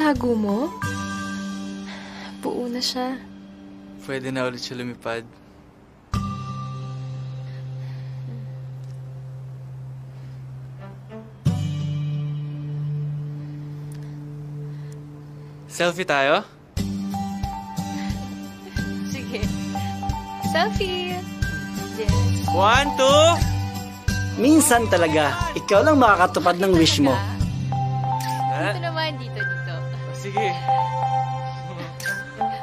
itago mo? Buo na siya. Pwede na ulit siya lumipad. Selfie tayo? Sige. Selfie! Yes. 1, 2... Minsan talaga, ikaw lang makakatupad ng wish mo. Dito naman, dito. Sige.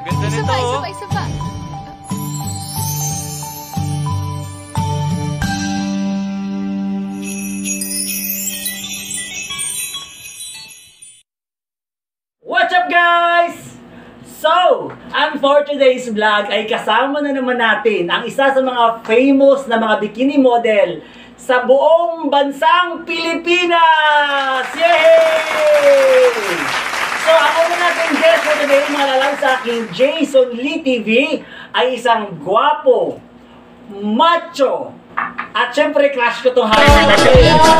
Ganda Isa nito, oh. Isa pa. What's up, guys? So, ang for today's vlog ay kasama na naman natin ang isa sa mga famous na mga bikini model sa buong bansang Pilipinas! Yay! So, ang una natin guest for today, mga lalang sa akin, Jason Lee TV, ay isang gwapo, macho, at syempre crush ko itong hapon natin. So,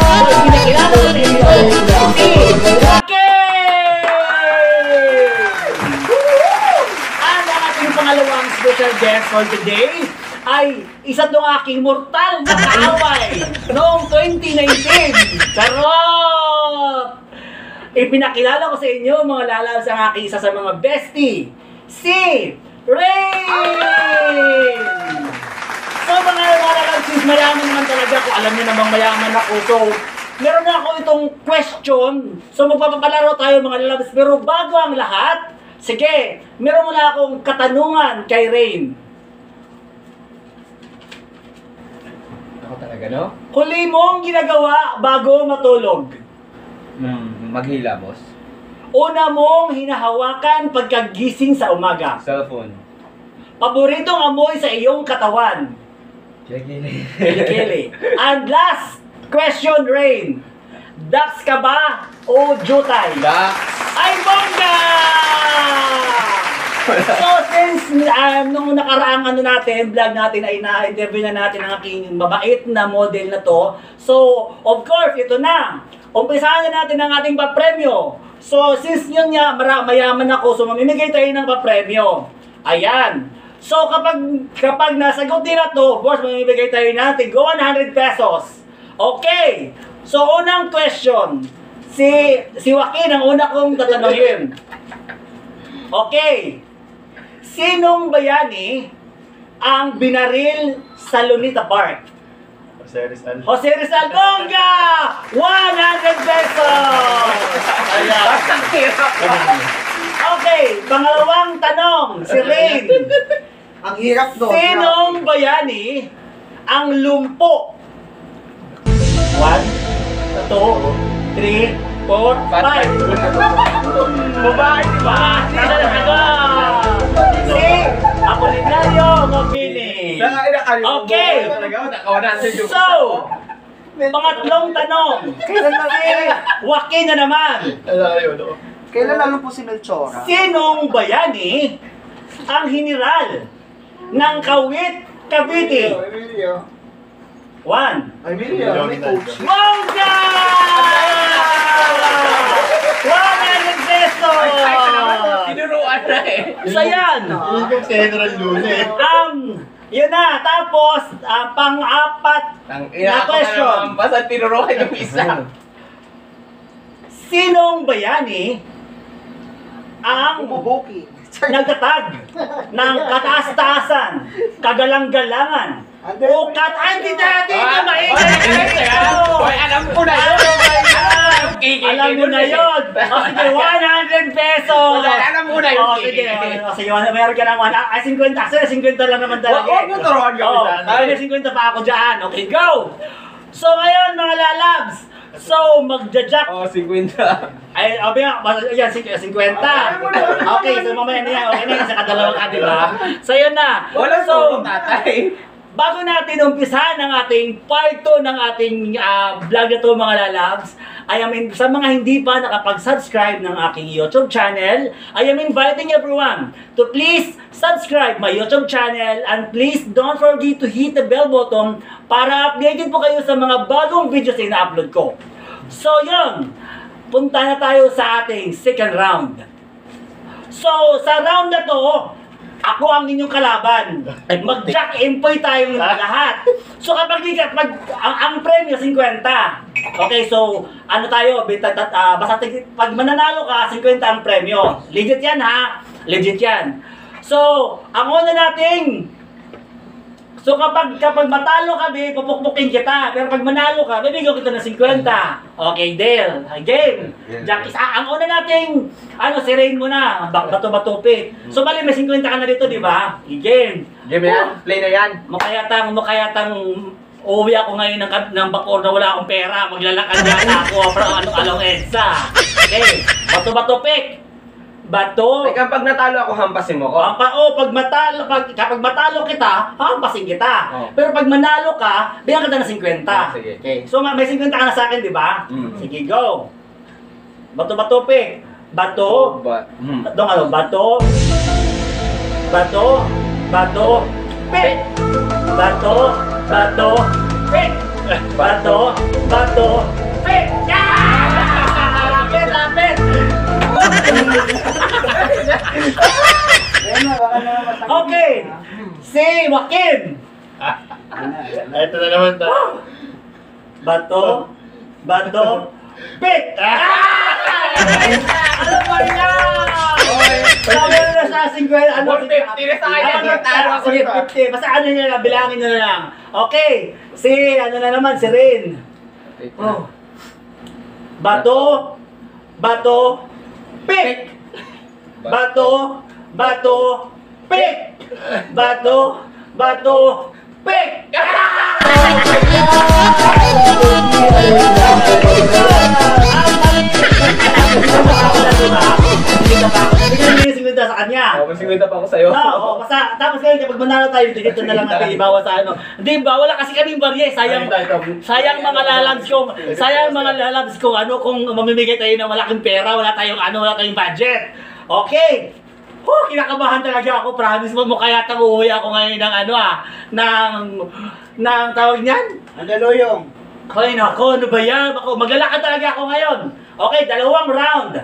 pinakilala ko sa inyo, si Joaquin! Ang ating pangalawang special guest for today ay isa itong aking mortal na kaaway noong 2019. Charot! Ipinakilala ko sa inyo, mga lalabs, ang aking isa sa mga bestie, si Rain! So mga lalabs, since mayaman naman talaga ako, alam niyo namang mayaman ako, so meron na ako itong question. So magpapalaro tayo mga lalabs, pero bago ang lahat, sige, meron muna akong katanungan kay Rain. Ako talaga, no? Huli mong ginagawa bago matulog. Maghila, boss. Una mong hinahawakan pagkagising sa umaga. Cellphone. Paboritong amoy sa iyong katawan. Kilikili. Kilikili. And last question, Rain. Dax ka ba o jutay? Dax. Ay, bongga! So, since nung nakaraang vlog natin ay na-interview na natin ang aking mabait na model na to. So, of course, ito na. Umpisahan na natin ang ating papremyo. So, since yun nga, mayaman ako, so mamimigay tayo ng papremyo. Ayan. So, kapag nasagot din na to, of course, mamimigay tayo natin 100 pesos. Okay. So, unang question. Si Joaquin ang una kong tatanungin. Okay. Sinong bayani ang binaril sa Lunita Park? Jose Rizal. Jose Rizal, bongga! 100 pesos! Ayan. Okay, pangalawang tanong, si Rain. Ang hirap doon. Sinong bayani ang lumpo? 1, 2, 3, 4, 5. Babae, di ba? Si Apolinario Mabini. Okay. So, pangatlong tanong. Si Joaquin na naman. Kailan lalo po si Melchora? Sinong bayani ang hiniral ng Kawit, Cavite? 1. May coach. Bongga! 100 pesos! Tinuruan na eh. So yan. Yun na. Tapos, pang-apat na question. Basta tinuruan yung isa. Sinong bayani ang Bubuki. nagtatag ng kataas-taasan, kagalang-galangan, o kat-anti-dati na maingay? Hoy, alam ko na yun! Alam mo na yun! O sige, 100 pesos! Alam mo na yun! O sige, meron ka ng 50. Actually, 50 lang naman talaga. Huwag mo turuan ka may 50 pa ako dyan. Okay, go! So ngayon, mga lalabs, so magja-jack. 50. Ay, obi nga, yan, 50. Okay, so mamaya na yan. Okay na yan, sa kadalawang ka, diba? So yun na. Walang So, tatay. bago natin umpisahan ang ating part 2 ng ating vlog na to, mga lalabs, sa mga hindi pa nakapag-subscribe ng aking YouTube channel, I am inviting everyone to please subscribe my YouTube channel and please don't forget to hit the bell button para updated po kayo sa mga bagong videos na ina-upload ko. So yun, punta na tayo sa ating second round. So, sa round na to, ako ang inyong kalaban. Mag-jack empoy tayong lahat. So kapag ang premyo 50. Okay, so ano tayo, basta pag mananalo ka, 50 ang premyo. Legit yan ha. Legit yan. So, ang una nating kapag matalo kami, pupukpukin kita. Pero pag manalo ka, bibigyan kita ng 50. Okay, deal. Game. Jack, ang una nating, si Rain muna. Bato-batupit. So, bali, may 50 ka na dito, di ba? Game. Game yan? Play na yan? Mukayatang uuwi ako ngayon ng Bacoor na wala akong pera. Maglalakad yata ako para anong EDSA. Okay. Bato-batupik. Bato. Kapag natalo ako, hampasin mo ko? Kapag matalo kita, hampasin kita. Oh. Pero pag manalo ka, bigyan kita ng 50. Sige. Okay. So may 50 ka na sa akin, di ba? Sige, go. Bato-bato, pe. Bato. Bato. Bato. Bato. Pe. Bato. Bato. Pe. Bato. Bato. Pe. Lapit, lapit. Okay. Si Joaquin. Ito na naman to. Bato. Bato. Pit! Ano ba yan? Sabi na sa 50. 150 na sa akin. Sige, 50. Basta ano nyo lang, bilangin nyo na lang. Okay. Si, na naman, si Rain. Oh. Bato. Bato. Pick! Bato, bato, pick! Bato, bato, pick! Sa kanya. May 50 pa ako sa'yo. Oo, basta tapos ngayon kapag manalo tayo dito na lang natin ibawas sa ano. Hindi ba wala kasi kaming barya, sayang mga lalabs ko. Sayang mga lalabs ko kung mamimigay tayo ng malaking pera, wala tayong budget. Okay. Kinakabahan talaga ako, promise mo kaya uuwi ako ngayon ng tawag niyan. Andaluyong. Ay nako, ano ba yan? Maglalakad talaga ako ngayon. Okay, 2 round.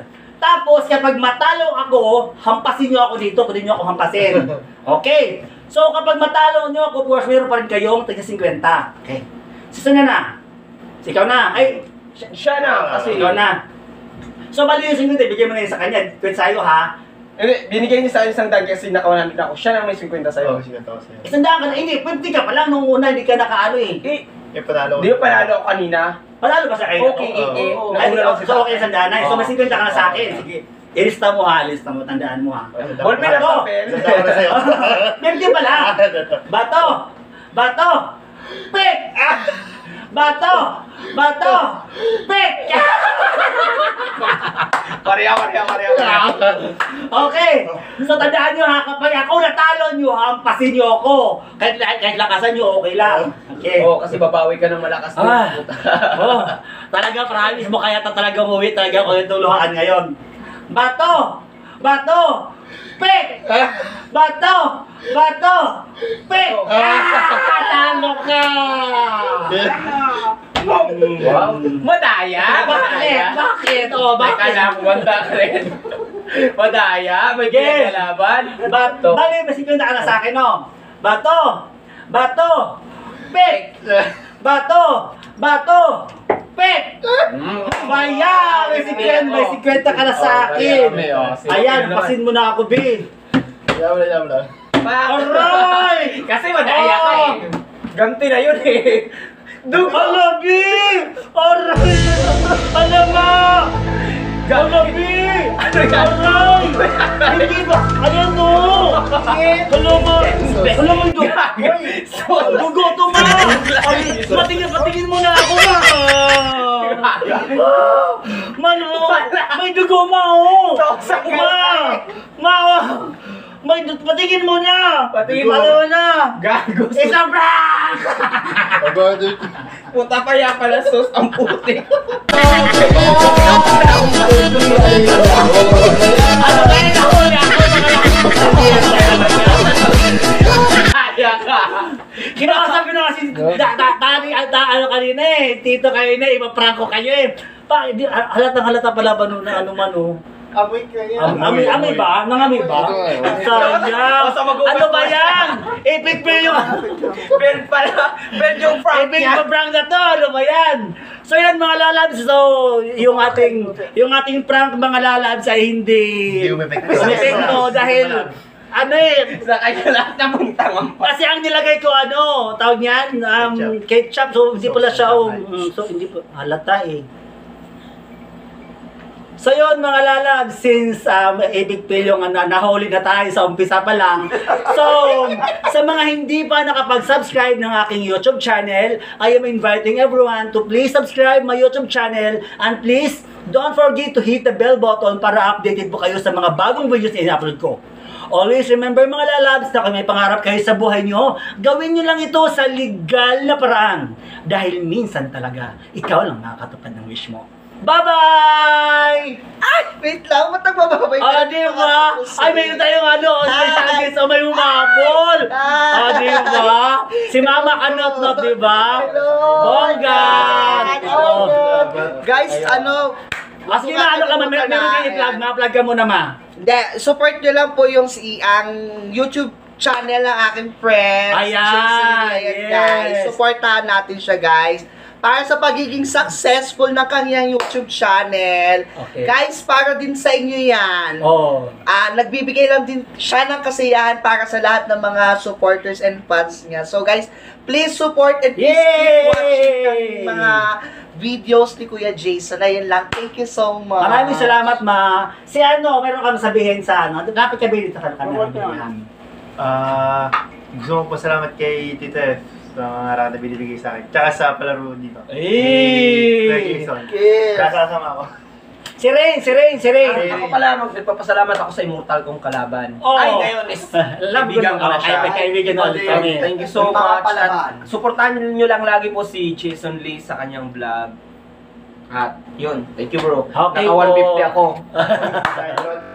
Tapos kapag matalo ako, hampasin nyo ako dito, pwede nyo ako hampasin. Okay. So kapag matalo nyo ako, of course, meron pa rin kayong taga 50. Okay. Sino na? Ikaw na. Ay, Siya na, kasi... ikaw na. So bali yung 50, bigyan mo na yun sa kanya. Pwede sa'yo ha. Binigay niya sa akin 100 kasi naka-100 ako. Siya na may 50 sa'yo. sige to, sige. 100 ka na. Hindi, 50 ka pa lang. Nung una, hindi ka nakaano eh. Panalo. Di ba panalo ako kanina? Panalo ba sa akin? Okay, So okay, 100 na. So may 50 ka na sa akin. Sige. Ilista mo ha, ilista mo. Tandaan mo ha. Ballpen at papel. 50 pala. Bato. Bato. Pick. Bato. Bato. Pick. Pareha. Okay. So tandaan nyo ha, kapag ako natalo nyo, hampasin nyo ako. Kahit lakasan nyo, okay lang. Okay. Kasi babawi ka ng malakas na. Talaga, promise mo, kaya talaga umuwi talaga ako yung tuluhan ngayon. Bato! Bato! Pick! Bato! Bato! Pick! Talo ka! Wow! Madaya! Bakit? Oh, bakit? Wanda ka rin. Madaya? May pinagalaban? Bato! Bali, may 50 ka na sa akin, no? Bato! Bato! Pick! Bato! Bato! Pick! Maya! May 50 ka na sa akin! Ayan, pasin mo na ako, B! Yam lang. Aray! Kasi madaya ka eh. Ganti na yun eh. Hala, B! Aray! Alam mo! Hala, B! Aray! Hindi ba? Ayan o! Hala mo! Hala mo ito! Dugo ito ma! Patingin mo na ako ma! Mano! May dugo ma o! Ma! Patingin mo na! Patingin mo. Patingin mo na! Gago. Isang prank! Puta pa yan pala sus ang putik. Ano ba yun ako? Kaya ka. Kinakasabi na kasi kanina eh. Tito kayo na, ipaprank ko kayo eh. Halatang halata pala ba nun na ano man oh. Amoy ka yan. Amoy ba? Nangamoy ba? Sayang! Basta mag-ubas Ano ba pa. yan? Epic fail yung... Ben pala. Ben yung prank Epic niya. pa prank na to! Ano ba yan? So yan mga lalabs, so yung ating prank mga lalabs ay hindi umepekto dahil ano Sa kanya lahat na mong tangang pa. kasi ang nilagay ko tawag niyan, ketchup, so hindi pala siya, so hindi po, halata eh. So yun mga lalabs, since epic fail yung nahuli na tayo sa umpisa pa lang. So, sa mga hindi pa nakapag-subscribe ng aking YouTube channel, I am inviting everyone to please subscribe my YouTube channel and please don't forget to hit the bell button para updated po kayo sa mga bagong videos na in-upload ko. Always remember mga lalabs na kung may pangarap kayo sa buhay nyo, gawin nyo lang ito sa legal na paraan. Dahil minsan talaga, ikaw lang makakatupad ng wish mo. Bye-bye! Ay, wait lang. Ba't nagbababay ka? Diba? Ay, mayroon tayong may target o may humabol. Diba? Si Mama Kanot-Not, diba? Hello! Bongga! Guys, Maski na ka, meron kayo i-plug, ma-plug ka muna, Ma. Hindi, support nyo lang po yung ang YouTube channel ng aking friend. Ayan, Guys. yes. Supportahan natin siya, guys. Para sa pagiging successful ng kanyang YouTube channel. Okay. Guys, para din sa inyo yan. Nagbibigay lang din siya ng kasiyahan para sa lahat ng mga supporters and fans niya. So guys, please support and please keep watching ang mga videos ni Kuya Jason. Ayun lang. Thank you so much. Maraming salamat, Ma. Si meron kang sabihin sa dapat sabihin dito sa kanila. Gusto ko pasalamat kay Tita F sa mga rata binibigay sa akin. Tsaka sa palaro dito. Hey! Yes. Kasasama ako. Si Rain! Ako pala, nagpapasalamat ako sa immortal kong kalaban. Oh. Ay, ngayon is kaibigan ko na siya. Ay, kaibigan na ulit kami. Thank you so much. At supportahan nyo lang lagi po si Jason Lee sa kanyang vlog. At yun, thank you bro. Okay Naka 150 po. ako.